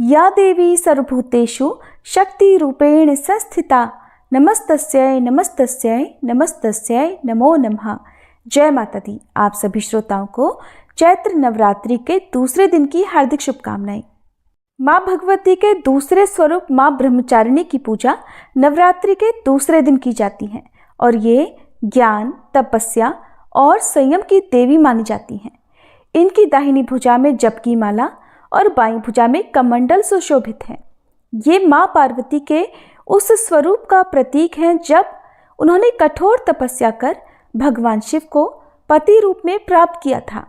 या देवी सर्वभूतेषु शक्ति रूपेण संस्थिता नमस्तस्यै नमस्तस्यै नमस्तस्यै नमो नमः। जय माता दी। आप सभी श्रोताओं को चैत्र नवरात्रि के दूसरे दिन की हार्दिक शुभकामनाएं। माँ भगवती के दूसरे स्वरूप माँ ब्रह्मचारिणी की पूजा नवरात्रि के दूसरे दिन की जाती है और ये ज्ञान, तपस्या और संयम की देवी मानी जाती हैं। इनकी दाहिनी भुजा में जप की माला और बाईं भुजा में कमंडल सुशोभित है। ये माँ पार्वती के उस स्वरूप का प्रतीक है जब उन्होंने कठोर तपस्या कर भगवान शिव को पति रूप में प्राप्त किया था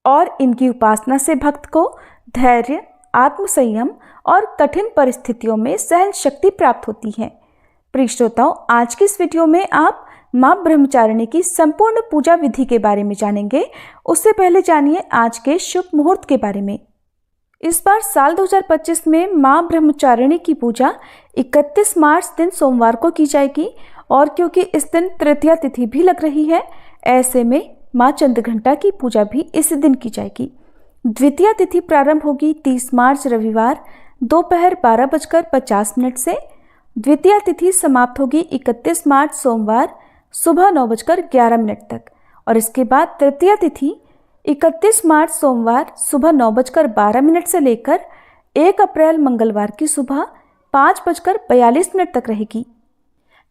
और इनकी उपासना से भक्त को धैर्य, आत्मसंयम और कठिन परिस्थितियों में सहन शक्ति प्राप्त होती है। प्रिय श्रोताओं, आज की इस वीडियो में आप माँ ब्रह्मचारिणी की संपूर्ण पूजा विधि के बारे में जानेंगे। उससे पहले जानिए आज के शुभ मुहूर्त के बारे में। इस बार साल 2025 में माँ ब्रह्मचारिणी की पूजा 31 मार्च दिन सोमवार को की जाएगी और क्योंकि इस दिन तृतीया तिथि भी लग रही है, ऐसे में माँ चंद्रघंटा की पूजा भी इसी दिन की जाएगी। द्वितीया तिथि प्रारंभ होगी 30 मार्च रविवार दोपहर 12:50 से। द्वितीया तिथि समाप्त होगी 31 मार्च सोमवार सुबह 9:11 तक और इसके बाद तृतीया तिथि 31 मार्च सोमवार सुबह 9:12 से लेकर 1 अप्रैल मंगलवार की सुबह 5:42 तक रहेगी।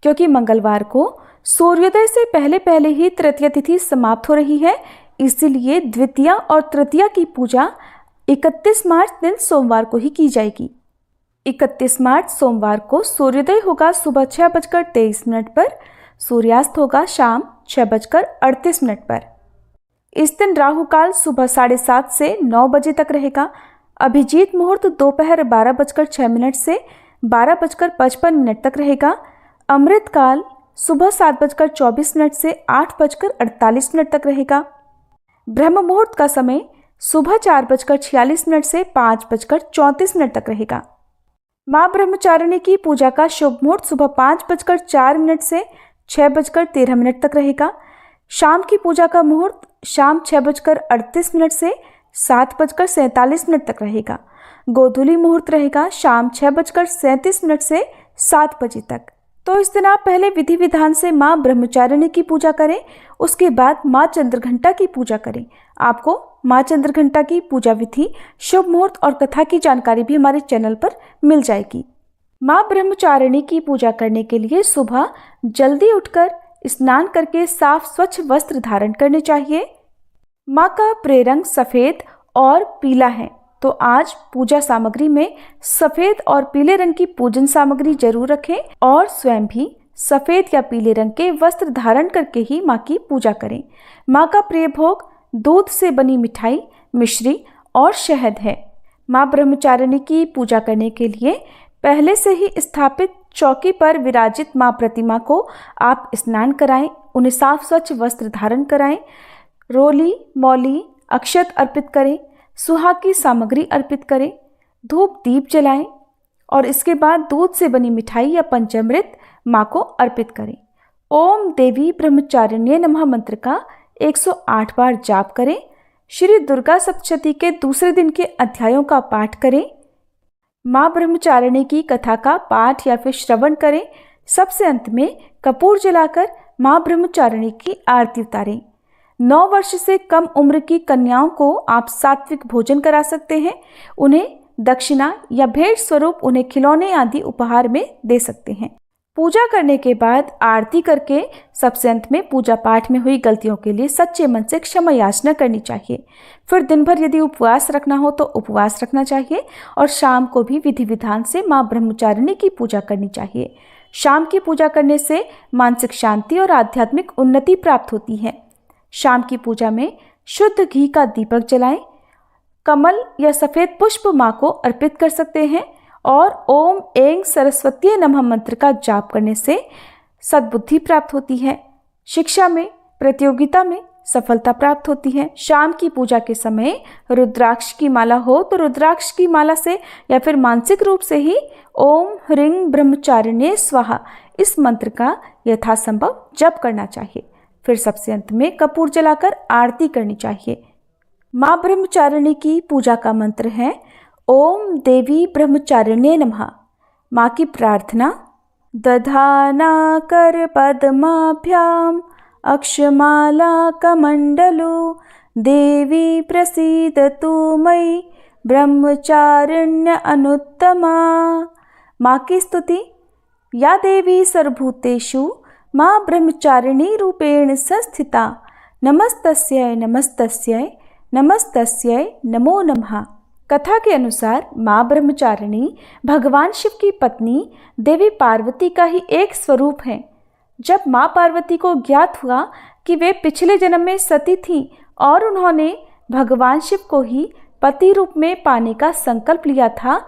क्योंकि मंगलवार को सूर्योदय से पहले पहले ही तृतीया तिथि समाप्त हो रही है, इसीलिए द्वितीया और तृतीया की पूजा 31 मार्च दिन सोमवार को ही की जाएगी। 31 मार्च सोमवार को सूर्योदय होगा सुबह 6:23 पर, सूर्यास्त होगा शाम 6:38 पर। इस दिन राहु काल सुबह 7:30 से 9 बजे तक रहेगा। अभिजीत मुहूर्त दोपहर 12:06 से 12:55 तक रहेगा। अमृत काल सुबह 7:24 से 8:48 तक रहेगा। ब्रह्म मुहूर्त का समय सुबह 4:46 से 5:34 तक रहेगा। माँ ब्रह्मचारिणी की पूजा का शुभ मुहूर्त सुबह 5:04 से 6:13 तक रहेगा। शाम की पूजा का मुहूर्त शाम 6:38 से 7:47 तक रहेगा। गोधूली मुहूर्त रहेगा शाम 6:37 से 7 बजे तक। तो इस दिन आप पहले विधि विधान से माँ ब्रह्मचारिणी की पूजा करें, उसके बाद माँ चंद्रघंटा की पूजा करें। आपको माँ चंद्रघंटा की पूजा विधि, शुभ मुहूर्त और कथा की जानकारी भी हमारे चैनल पर मिल जाएगी। माँ ब्रह्मचारिणी की पूजा करने के लिए सुबह जल्दी उठकर स्नान करके साफ स्वच्छ वस्त्र धारण करने चाहिए। माँ का प्रिय रंग सफेद और पीला है, तो आज पूजा सामग्री में सफेद और पीले रंग की पूजन सामग्री जरूर रखें और स्वयं भी सफेद या पीले रंग के वस्त्र धारण करके ही माँ की पूजा करें। माँ का प्रिय भोग दूध से बनी मिठाई, मिश्री और शहद है। माँ ब्रह्मचारिणी की पूजा करने के लिए पहले से ही स्थापित चौकी पर विराजित माँ प्रतिमा को आप स्नान कराएं, उन्हें साफ स्वच्छ वस्त्र धारण कराएं, रोली, मौली, अक्षत अर्पित करें, सुहाग की सामग्री अर्पित करें, धूप दीप जलाएं और इसके बाद दूध से बनी मिठाई या पंचामृत माँ को अर्पित करें। ओम देवी ब्रह्मचारिण्ये नमः मंत्र का 108 बार जाप करें। श्री दुर्गा सप्तशती के दूसरे दिन के अध्यायों का पाठ करें। माँ ब्रह्मचारिणी की कथा का पाठ या फिर श्रवण करें। सबसे अंत में कपूर जलाकर माँ ब्रह्मचारिणी की आरती उतारें। 9 वर्ष से कम उम्र की कन्याओं को आप सात्विक भोजन करा सकते हैं। उन्हें दक्षिणा या भेंट स्वरूप उन्हें खिलौने आदि उपहार में दे सकते हैं। पूजा करने के बाद आरती करके सबसे अंत में पूजा पाठ में हुई गलतियों के लिए सच्चे मन से क्षमा याचना करनी चाहिए। फिर दिन भर यदि उपवास रखना हो तो उपवास रखना चाहिए और शाम को भी विधि विधान से माँ ब्रह्मचारिणी की पूजा करनी चाहिए। शाम की पूजा करने से मानसिक शांति और आध्यात्मिक उन्नति प्राप्त होती है। शाम की पूजा में शुद्ध घी का दीपक जलाएं। कमल या सफेद पुष्प माँ को अर्पित कर सकते हैं और ओम ऐं सरस्वती नमः मंत्र का जाप करने से सद्बुद्धि प्राप्त होती है। शिक्षा में, प्रतियोगिता में सफलता प्राप्त होती है। शाम की पूजा के समय रुद्राक्ष की माला हो तो रुद्राक्ष की माला से या फिर मानसिक रूप से ही ओम ह्रीं ब्रह्मचारिण्ये स्वाहा इस मंत्र का यथासंभव जप करना चाहिए। फिर सबसे अंत में कपूर जलाकर आरती करनी चाहिए। माँ ब्रह्मचारिणी की पूजा का मंत्र है ओम देवी ब्रह्मचारिण्ये नमः। माँ की प्रार्थना। दधाना कर पद्माभ्याम अक्षमाला कमंडलु देवी प्रसीदतु मयि ब्रह्मचारिण्य अनुत्तमा। माँ की स्तुति। या देवी सर्वभूतेषु माँ ब्रह्मचारिणी रूपेण संस्थिता नमस्तस्यै नमस्तस्यै नमस्तस्यै नमो नमः। कथा के अनुसार माँ ब्रह्मचारिणी भगवान शिव की पत्नी देवी पार्वती का ही एक स्वरूप है। जब माँ पार्वती को ज्ञात हुआ कि वे पिछले जन्म में सती थीं और उन्होंने भगवान शिव को ही पति रूप में पाने का संकल्प लिया था,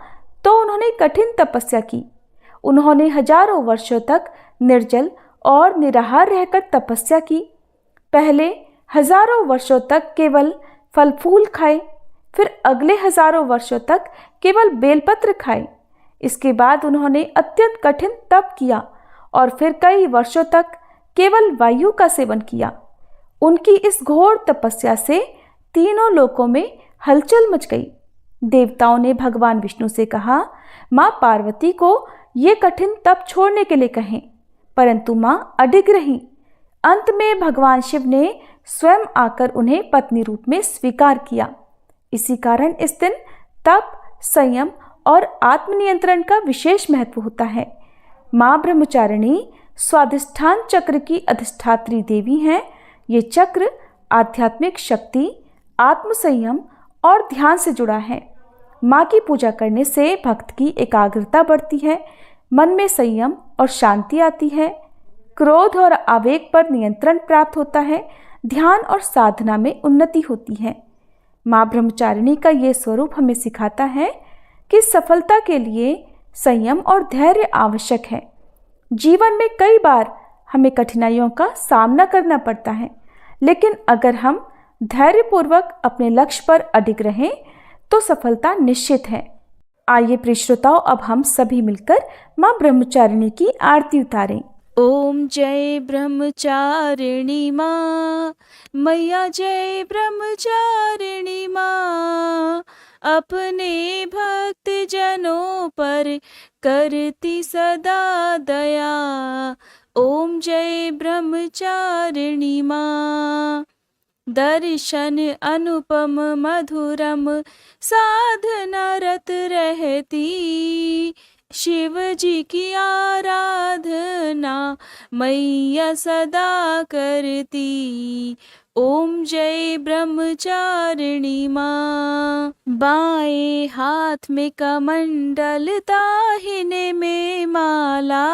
तो उन्होंने कठिन तपस्या की। उन्होंने हजारों वर्षों तक निर्जल और निराहार रहकर तपस्या की। पहले हजारों वर्षों तक केवल फल फूल खाए, फिर अगले हजारों वर्षों तक केवल बेलपत्र खाए। इसके बाद उन्होंने अत्यंत कठिन तप किया और फिर कई वर्षों तक केवल वायु का सेवन किया। उनकी इस घोर तपस्या से तीनों लोकों में हलचल मच गई। देवताओं ने भगवान विष्णु से कहा, माँ पार्वती को ये कठिन तप छोड़ने के लिए कहें, परंतु माँ अडिग रहीं। अंत में भगवान शिव ने स्वयं आकर उन्हें पत्नी रूप में स्वीकार किया। इसी कारण इस दिन तप, संयम और आत्मनियंत्रण का विशेष महत्व होता है। माँ ब्रह्मचारिणी स्वाधिष्ठान चक्र की अधिष्ठात्री देवी हैं। ये चक्र आध्यात्मिक शक्ति, आत्मसंयम और ध्यान से जुड़ा है। माँ की पूजा करने से भक्त की एकाग्रता बढ़ती है, मन में संयम और शांति आती है, क्रोध और आवेग पर नियंत्रण प्राप्त होता है, ध्यान और साधना में उन्नति होती है। माँ ब्रह्मचारिणी का ये स्वरूप हमें सिखाता है कि सफलता के लिए संयम और धैर्य आवश्यक है। जीवन में कई बार हमें कठिनाइयों का सामना करना पड़ता है, लेकिन अगर हम धैर्यपूर्वक अपने लक्ष्य पर अडिग रहें तो सफलता निश्चित है। आइए प्रिय श्रोताओं, अब हम सभी मिलकर माँ ब्रह्मचारिणी की आरती उतारें। ओम जय ब्रह्मचारिणी माँ, मैया जय ब्रह्मचारिणी माँ, अपने भक्त जनों पर करती सदा दया। ओम जय ब्रह्मचारिणी माँ, दर्शन अनुपम मधुरम साधना रत रहती, शिव जी की आराधना मैया सदा करती। ओम जय ब्रह्मचारिणी माँ, बाएं हाथ में कमंडल दाहिने में माला,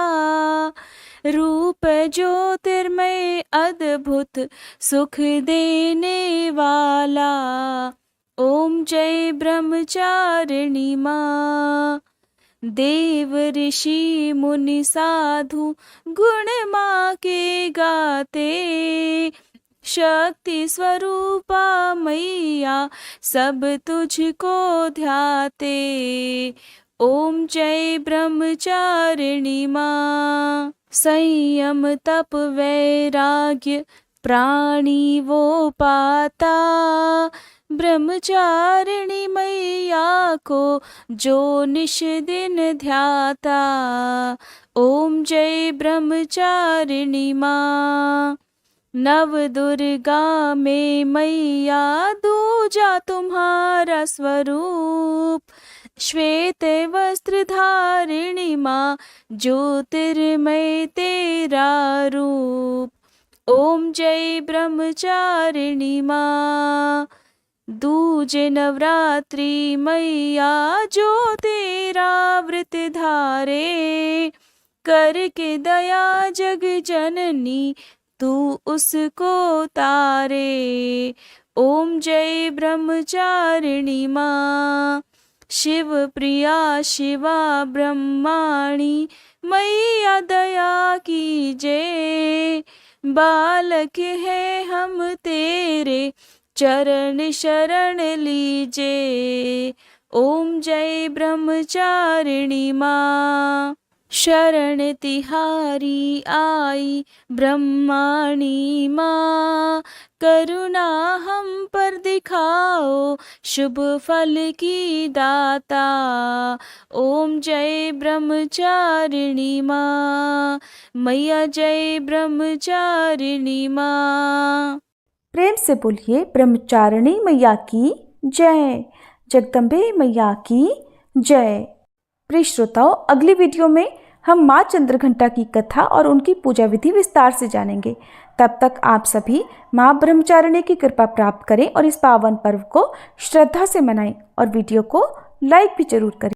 रूप ज्योतिर्मय अद्भुत सुख देने वाला। ओम जय ब्रह्मचारिणी माँ, देव ऋषि मुनि साधु गुण माँ के गाते, शक्ति स्वरूपा मैया सब तुझको ध्याते। ओम जय ब्रह्मचारिणी माँ, संयम तप वैराग्य प्राणी वो पाता, ब्रह्मचारिणी मैया को जो निश दिन ध्याता। ओम जय ब्रह्मचारिणी माँ, नव दुर्गा में मैया दूजा तुम्हारा स्वरूप, श्वेत वस्त्र धारिणी माँ ज्योतिर्मय तेरा रूप। ओम जय ब्रह्मचारिणी माँ, दूजे नवरात्रि मैया जो तेरा व्रत धारे, करके दया जग जननी तू उसको तारे। ओम जय ब्रह्मचारिणी माँ, शिव प्रिया शिवा ब्रह्माणी मैया दया कीजे, बालक है हम तेरे चरण शरण लीजे। ओम जय ब्रह्मचारिणी माँ, शरण तिहारी आई ब्रह्माणी माँ, करुणा हम पर दिखाओ शुभ फल की दाता। ओम जय ब्रह्मचारिणी माँ, मैया जय ब्रह्मचारिणी माँ। प्रेम से बोलिए ब्रह्मचारिणी मैया की जय, जगदम्बे मैया की जय। प्रिय श्रोताओं, अगली वीडियो में हम माँ चंद्रघंटा की कथा और उनकी पूजा विधि विस्तार से जानेंगे। तब तक आप सभी माँ ब्रह्मचारिणी की कृपा प्राप्त करें और इस पावन पर्व को श्रद्धा से मनाएं और वीडियो को लाइक भी जरूर करें।